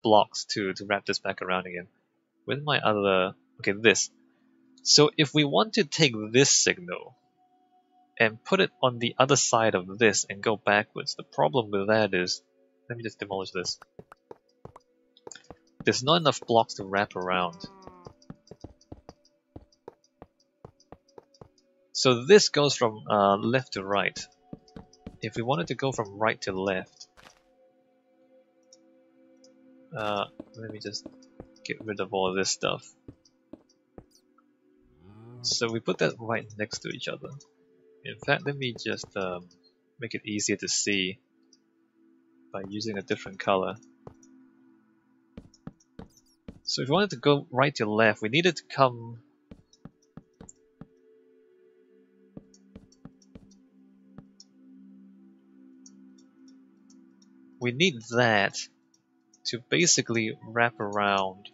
blocks to wrap this back around again. With my other, okay, this. So if we want to take this signal and put it on the other side of this and go backwards, the problem with that is, let me just demolish this. There's not enough blocks to wrap around. So this goes from left to right. If we wanted to go from right to left, let me just get rid of all this stuff. So we put that right next to each other. In fact, let me just make it easier to see by using a different color. So if we wanted to go right to left, we needed to come we need that to basically wrap around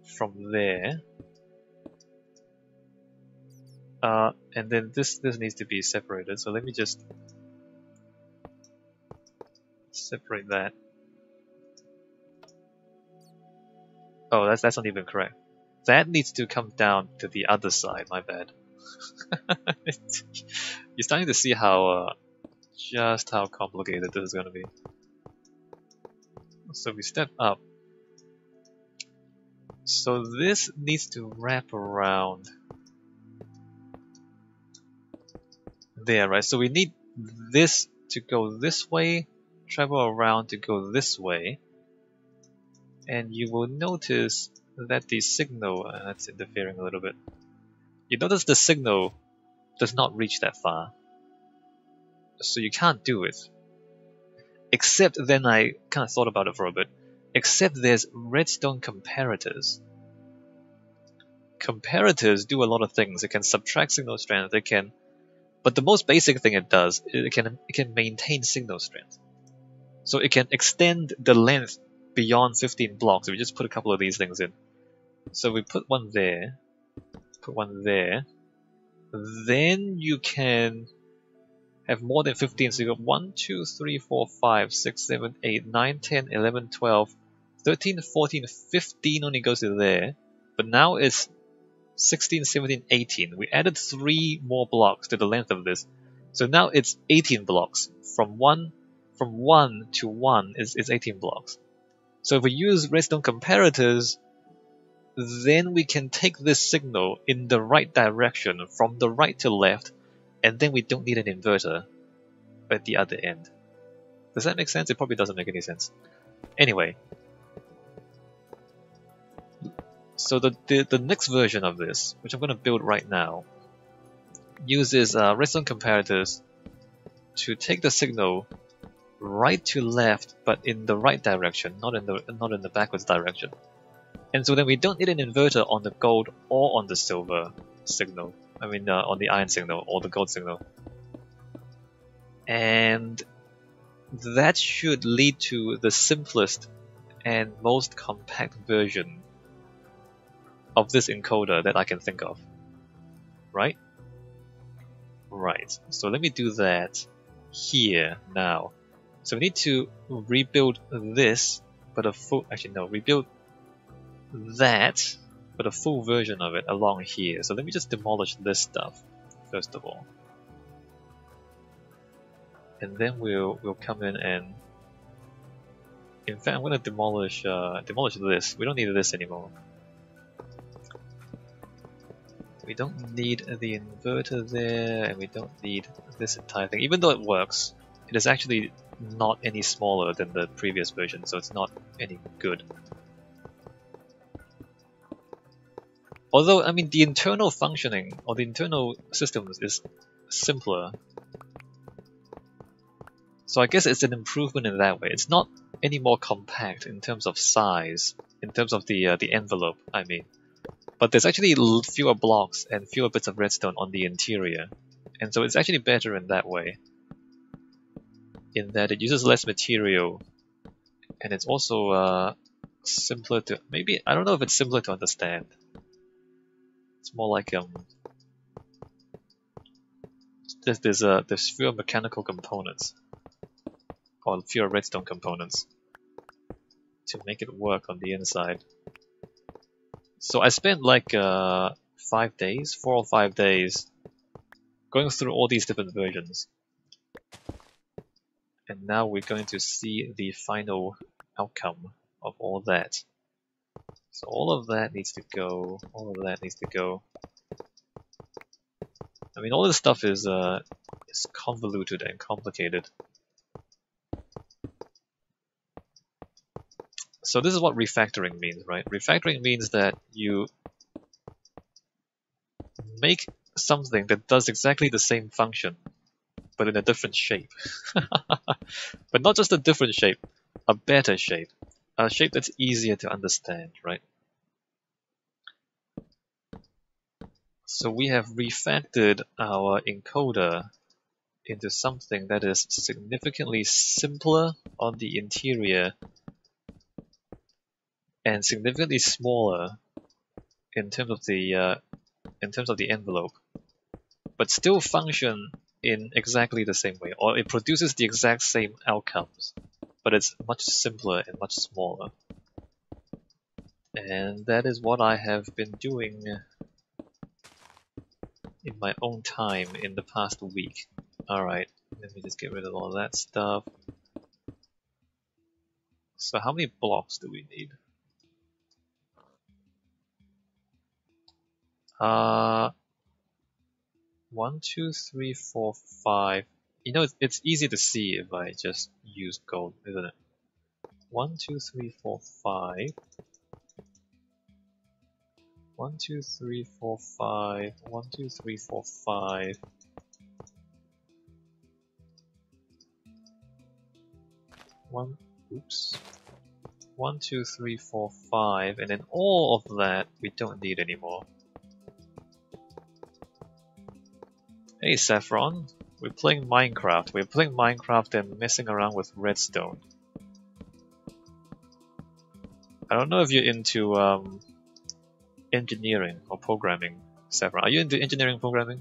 from there. And then this needs to be separated, so let me just separate that. Oh, that's not even correct. That needs to come down to the other side, my bad. You're starting to see how just how complicated this is going to be. So we step up. So this needs to wrap around there, right? So we need this to go this way, travel around to go this way. And you will notice that the signal, that's interfering a little bit. You notice the signal does not reach that far. So you can't do it. Except then I kind of thought about it for a bit. Except there's redstone comparators. Comparators do a lot of things. It can subtract signal strength. It can, but the most basic thing it does, it can maintain signal strength. So it can extend the length beyond 15 blocks. We just put a couple of these things in. So we put one there, put one there. Then you can have more than 15. So you got 1, 2, 3, 4, 5, 6, 7, 8, 9, 10, 11, 12, 13, 14, 15 only goes to there. But now it's 16, 17, 18. We added 3 more blocks to the length of this. So now it's 18 blocks. From 1 to 1 is 18 blocks. So if we use redstone comparators, then we can take this signal in the right direction from the right to left, and then we don't need an inverter at the other end. Does that make sense? It probably doesn't make any sense. Anyway, so the next version of this, which I'm going to build right now, uses redstone comparators to take the signal right to left, but in the right direction, not in the backwards direction. And so then we don't need an inverter on the gold or on the silver signal. I mean, on the iron signal or the gold signal. And that should lead to the simplest and most compact version of this encoder that I can think of. Right? Right. So let me do that here now. So we need to rebuild this, but rebuild that, but a full version of it along here. So let me just demolish this stuff first of all, and then we'll come in and, in fact, I'm going to demolish this. We don't need this anymore. We don't need the inverter there, and we don't need this entire thing. Even though it works, it is actually not any smaller than the previous version, so it's not any good. Although, I mean, the internal functioning or the internal systems is simpler. So I guess it's an improvement in that way. It's not any more compact in terms of size, in terms of the envelope, I mean. But there's actually fewer blocks and fewer bits of redstone on the interior. And so it's actually better in that way. In that it uses less material. And it's also simpler to... Maybe, I don't know if it's simpler to understand. It's more like there's fewer mechanical components, or fewer redstone components. to make it work on the inside. So I spent like 5 days, 4 or 5 days, going through all these different versions. And now we're going to see the final outcome of all that. So all of that needs to go, all of that needs to go. I mean, all this stuff is convoluted and complicated. So this is what refactoring means, right? Refactoring means that you make something that does exactly the same function, but in a different shape. But not just a different shape, a better shape. A shape that's easier to understand, right? So we have refactored our encoder into something that is significantly simpler on the interior and significantly smaller in terms of the envelope, but still function in exactly the same way, or it produces the exact same outcomes, but it's much simpler and much smaller. And that is what I have been doing in my own time in the past week. Alright, let me just get rid of all that stuff. So how many blocks do we need? 1, 2, 3, 4, 5. You know, it's easy to see if I just use gold, isn't it? 1, 2, 3, 4, 5. 1, 2, 3, 4, 5. 1, 2, 3, 4, 5. Oops. 1, 2, 3, 4, 5, and then all of that we don't need anymore. Hey Saffron, we're playing Minecraft. We're playing Minecraft and messing around with redstone. I don't know if you're into engineering or programming, Saffron. Are you into engineering programming?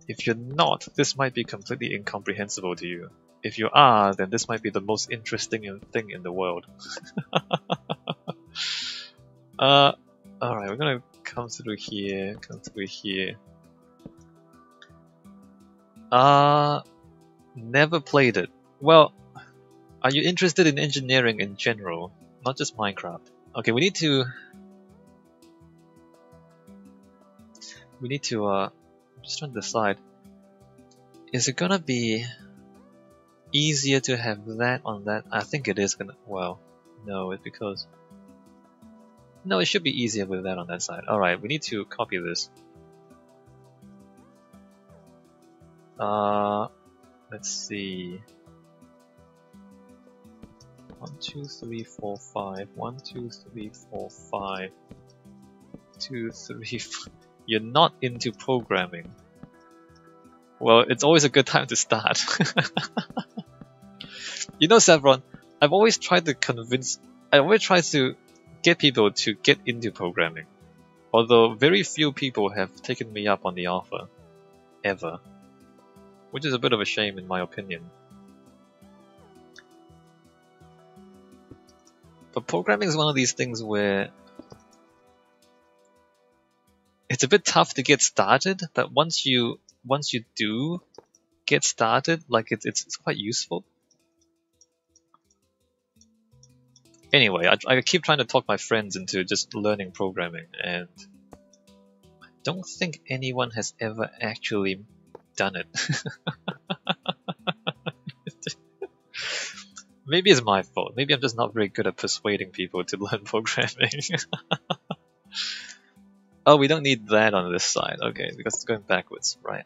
If you're not, this might be completely incomprehensible to you. If you are, then this might be the most interesting thing in the world. Alright, we're gonna come through here, never played it. Well, are you interested in engineering in general? Not just Minecraft. Okay, we need to, I'm just trying to decide. Is it gonna be easier to have that on that? I think it is gonna, well, no, it's because, no, it should be easier with that on that side. Alright, we need to copy this. Let's see. 1, 2, 3, 4, 5. 1, 2, 3, 4, 5. 2, 3, 4. You're not into programming. Well, it's always a good time to start. You know, Saffron, I always try to get people to get into programming. Although very few people have taken me up on the offer. Ever. Which is a bit of a shame in my opinion. But programming is one of these things where it's a bit tough to get started, but once you do get started, like it's quite useful. Anyway, I keep trying to talk my friends into just learning programming, and I don't think anyone has ever actually done it. Maybe it's my fault. Maybe I'm just not very good at persuading people to learn programming. Oh, we don't need that on this side. Okay, because it's going backwards, right?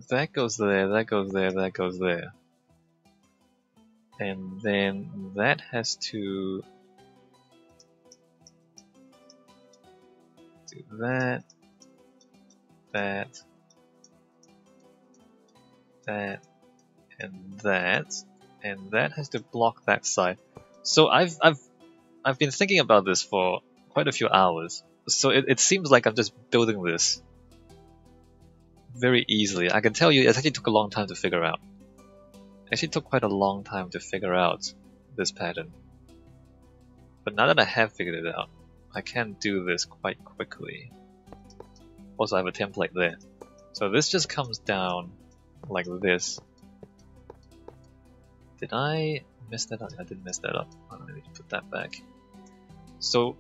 That goes there, that goes there, that goes there. And then that has to do that, that, and that has to block that side. So I've been thinking about this for quite a few hours. So it seems like I'm just building this very easily. I can tell you it actually took a long time to figure out. It actually took quite a long time to figure out this pattern. But now that I have figured it out, I can do this quite quickly. Also, I have a template there. So this just comes down like this. Did I mess that up? I didn't mess that up. I need to put that back. So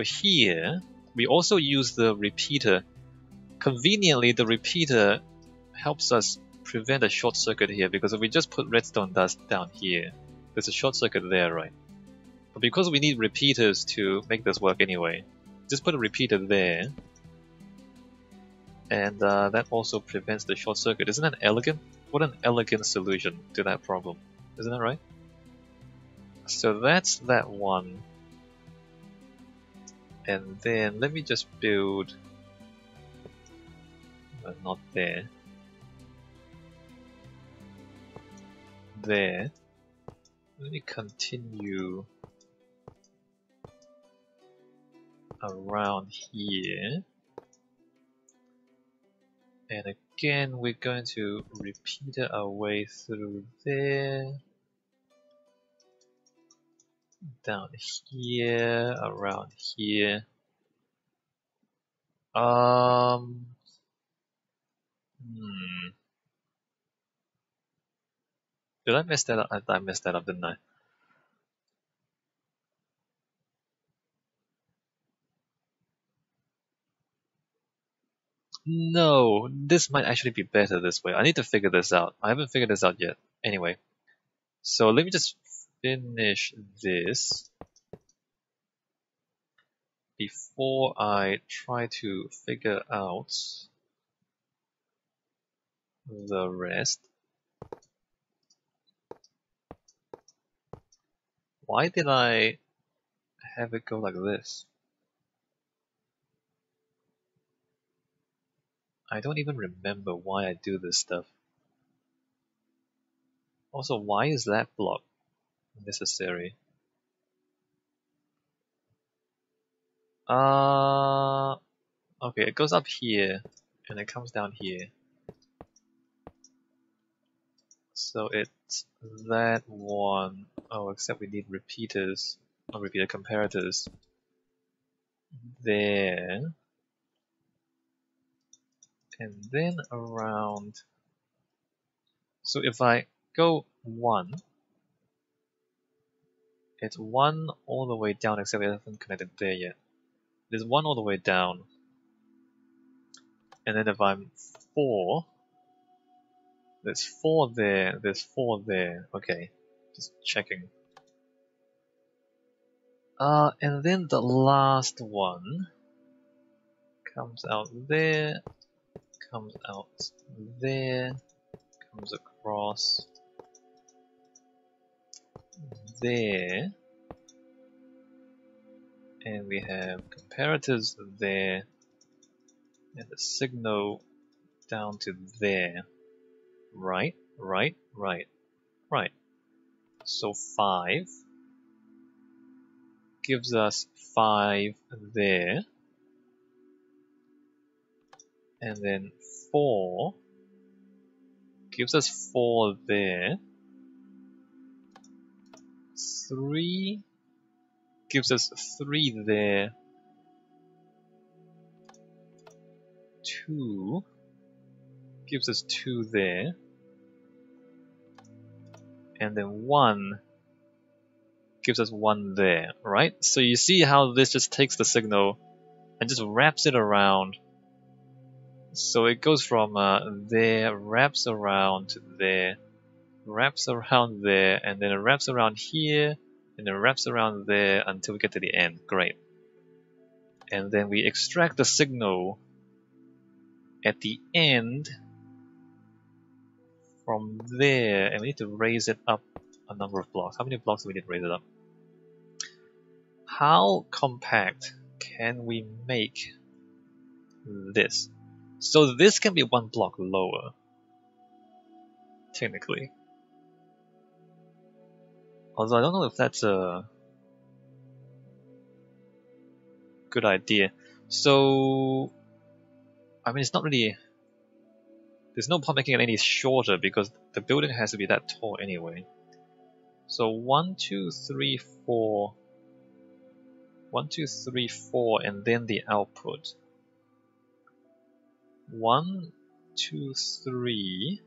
here, we also use the repeater. Conveniently, the repeater helps us prevent a short circuit here, because if we just put redstone dust down here, there's a short circuit there, right? But because we need repeaters to make this work anyway, just put a repeater there, and that also prevents the short circuit. Isn't that elegant? What an elegant solution to that problem. Isn't that right? So that's that one. And then let me just build... not there. There. Let me continue around here. And again, we're going to repeat our way through there. Down here, around here. Did I mess that up? I messed that up, didn't I? No, this might actually be better this way. I need to figure this out. I haven't figured this out yet. Anyway, so let me just finish this before I try to figure out the rest. Why did I have it go like this? I don't even remember why I do this stuff. Also, why is that block necessary? Okay, it goes up here and it comes down here. So it's that one. Oh, except we need repeaters, not repeater, comparators. There. And then around. So if I go 1, it's 1 all the way down, except it hasn't connected there yet. There's 1 all the way down. And then if I'm 4, there's 4 there, there's 4 there. Okay, just checking. And then the last one comes out there, comes out there, comes across there, and we have comparators there, and the signal down to there. Right. So 5 gives us 5 there, and then 4 gives us 4 there, 3 gives us 3 there, 2 gives us 2 there, and then 1 gives us 1 there, right? So you see how this just takes the signal and just wraps it around. So it goes from there, wraps around to there, wraps around there, and then it wraps around here, and then wraps around there until we get to the end. Great. And then we extract the signal at the end from there, and we need to raise it up a number of blocks. How many blocks do we need to raise it up? How compact can we make this? So this can be 1 block lower, technically. Although I don't know if that's a good idea. So, I mean, it's not really. There's no point making it any shorter because the building has to be that tall anyway. So 1, 2, 3, 4. 1, 2, 3, 4, and then the output. 1, 2, 3,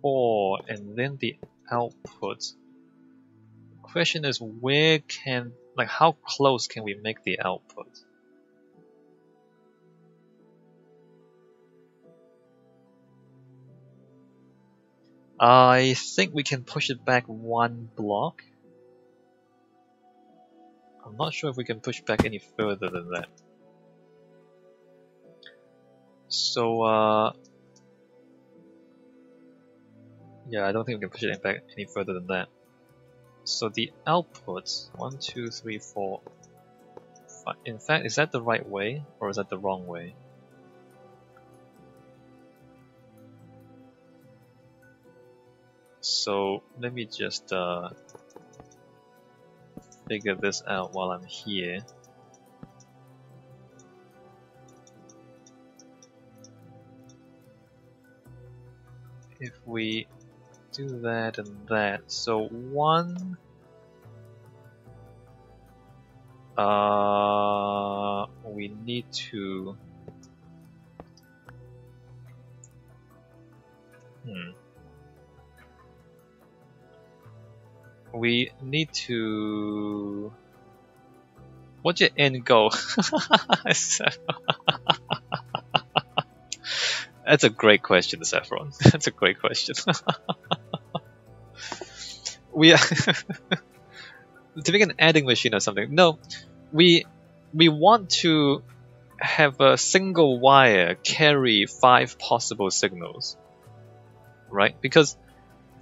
4, and then the output. The question is where can, like, how close can we make the output? I think we can push it back 1 block. I'm not sure if we can push back any further than that. So, yeah, I don't think we can push it back any further than that. So the output, 1, 2, 3, 4. In fact, is that the right way or is that the wrong way? So let me just figure this out while I'm here. If we do that and that, so 1, we need to, we need to, what's your end goal? That's a great question, Saffron. That's a great question. We are to make an adding machine or something. No, we want to have a single wire carry 5 possible signals, right? Because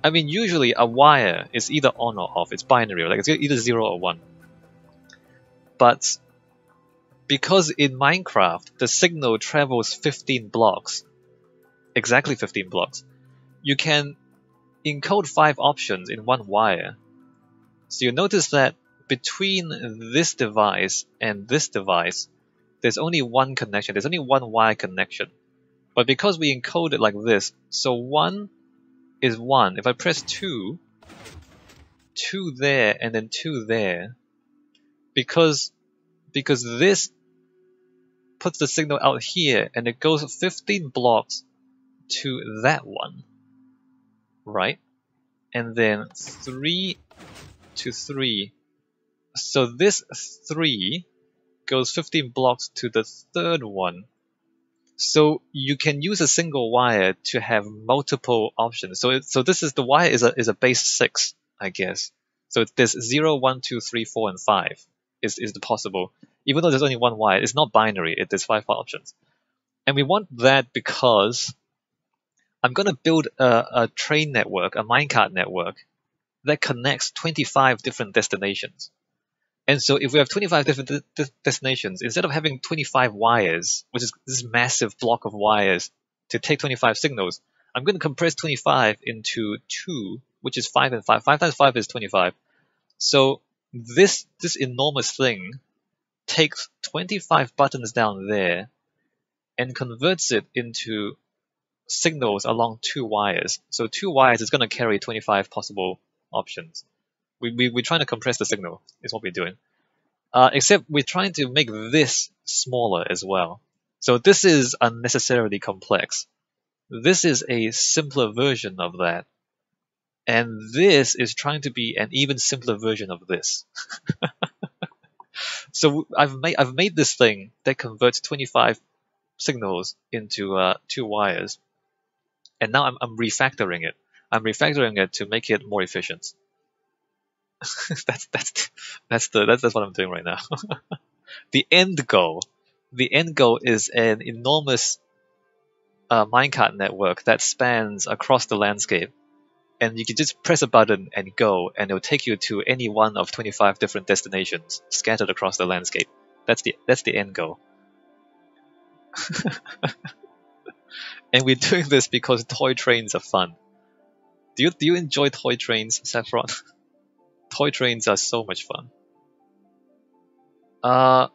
I mean, usually a wire is either on or off. It's binary, like it's either 0 or 1. But because in Minecraft the signal travels 15 blocks, exactly 15 blocks, you can encode 5 options in 1 wire. So you notice that between this device and this device, there's only 1 connection. There's only 1 wire connection. But because we encode it like this, so 1 is 1. If I press 2, 2 there and then 2 there, because this puts the signal out here and it goes 15 blocks to that one, right? And then 3 to 3. So this 3 goes 15 blocks to the third one. So you can use a single wire to have multiple options. So this is the wire is a base 6, I guess. So there's 0, 1, 2, 3, 4, and 5 is the possible. Even though there's only 1 wire, it's not binary. There's 5 options. And we want that because I'm going to build a train network, a minecart network, that connects 25 different destinations. And so if we have 25 different destinations, instead of having 25 wires, which is this massive block of wires to take 25 signals, I'm going to compress 25 into 2, which is 5 and 5. 5 times 5 is 25. So this enormous thing takes 25 buttons down there and converts it into signals along 2 wires. So 2 wires is going to carry 25 possible options. We're trying to compress the signal, is what we're doing. Except we're trying to make this smaller as well. So this is unnecessarily complex. This is a simpler version of that. And this is trying to be an even simpler version of this. So I've made this thing that converts 25 signals into 2 wires. And now I'm refactoring it. I'm refactoring it to make it more efficient. that's what I'm doing right now. The end goal is an enormous minecart network that spans across the landscape, and you can just press a button and go, and it'll take you to any one of 25 different destinations scattered across the landscape. That's the end goal. And we're doing this because toy trains are fun. Do you enjoy toy trains, Saffron? Toy trains are so much fun. Uh,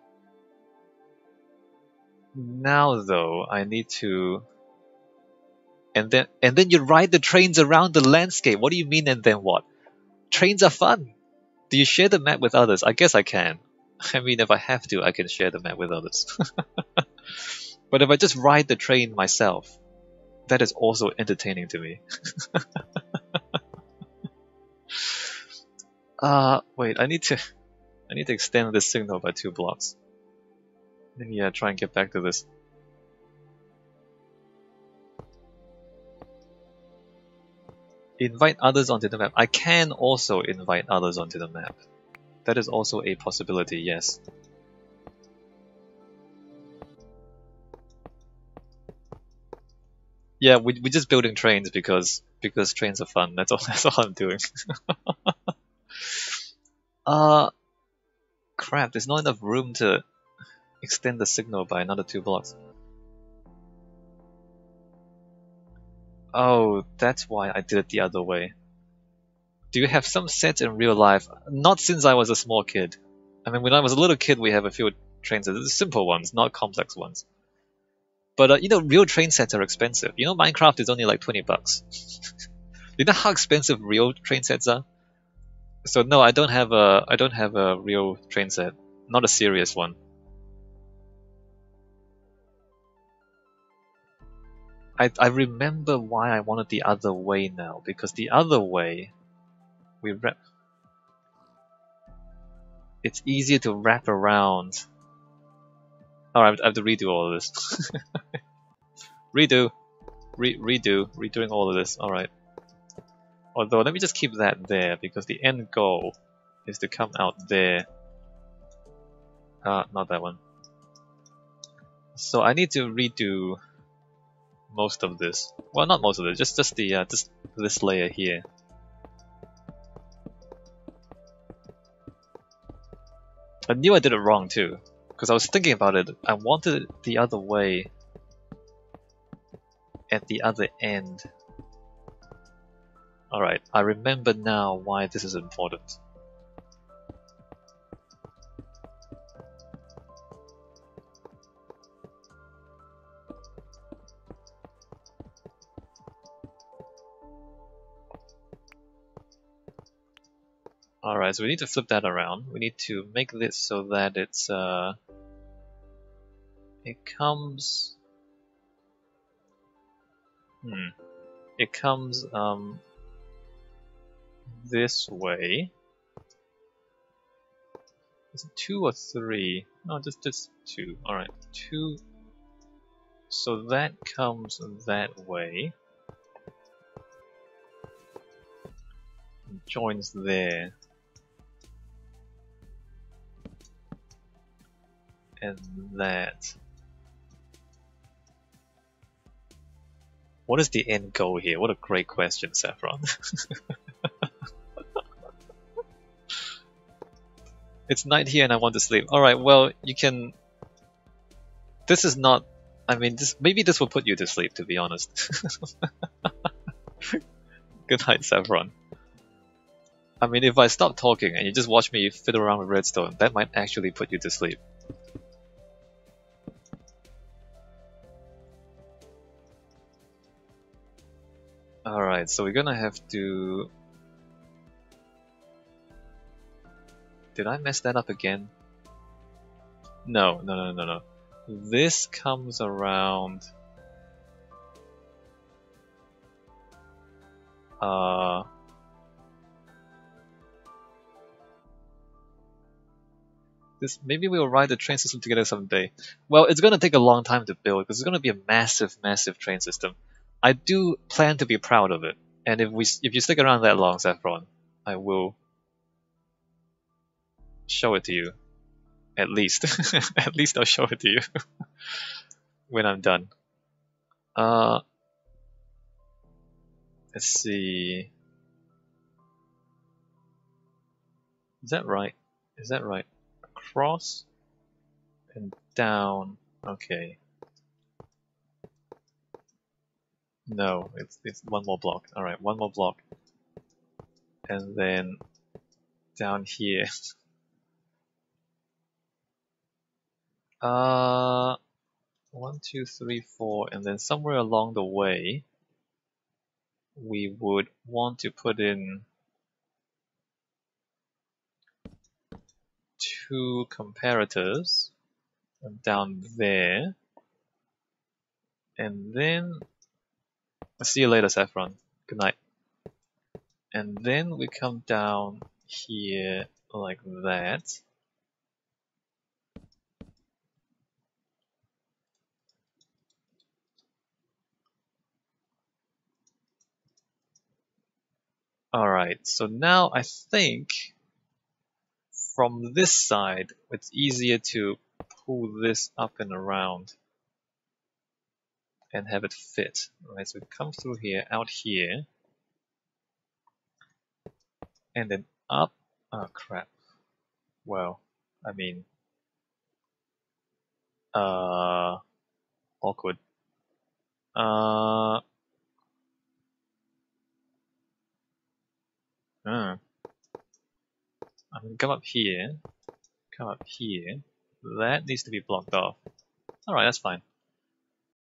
now though, I need to, and then you ride the trains around the landscape. What do you mean? And then what? Trains are fun. Do you share the map with others? I guess I can. I mean, if I have to, I can share the map with others. But if I just ride the train myself, that is also entertaining to me. Wait, I need to extend this signal by 2 blocks. Let me try and get back to this. Invite others onto the map. I can also invite others onto the map. That is also a possibility, yes. Yeah, we're just building trains because trains are fun. That's all. That's all I'm doing. uh, Crap. There's not enough room to extend the signal by another 2 blocks. Oh, that's why I did it the other way. Do you have some sets in real life? Not since I was a small kid. I mean, when I was a little kid, we have a few train sets, simple ones, not complex ones. But you know, real train sets are expensive. You know, Minecraft is only like 20 bucks. You know how expensive real train sets are? So no, I don't have a real train set, not a serious one. I remember why I wanted the other way now, because the other way it's easier to wrap around. Alright, I have to redo all of this. Redoing all of this. Alright. Although, let me just keep that there, because the end goal is to come out there. Not that one. So I need to redo most of this. Well, not most of it, just this layer here. I knew I did it wrong too, because I was thinking about it. I wanted it the other way at the other end. Alright, I remember now why this is important. Alright, so we need to flip that around. We need to make this so that it's it comes this way. Is it 2 or 3? No, just 2. Alright, 2. So that comes that way. And joins there. And that. What is the end goal here? What a great question, Saffron. It's night here and I want to sleep. Alright, well, you can... This is not... I mean, maybe this will put you to sleep, to be honest. Good night, Saffron. I mean, if I stop talking and you just watch me fiddle around with redstone, that might actually put you to sleep. Alright, so we're gonna have to... Did I mess that up again? No. This comes around... Maybe we'll ride the train system together someday. Well, it's gonna take a long time to build, because it's gonna be a massive, massive train system. I do plan to be proud of it, and if you stick around that long, Saffron, I will show it to you. At least. At least I'll show it to you when I'm done. Let's see. Is that right? Is that right? Across and down. Okay. No, it's one more block. Alright, one more block. And then down here. Uh, 1, 2, 3, 4, and then somewhere along the way, we would want to put in 2 comparators down there, and then see you later, Saffron. Good night. And then we come down here like that. Alright, so now I think from this side, it's easier to pull this up and around and have it fit. Right, so it comes through here, out here, and then up. Oh crap. Well, I mean, awkward. Uh, I mean, come up here, come up here. That needs to be blocked off. Alright, that's fine.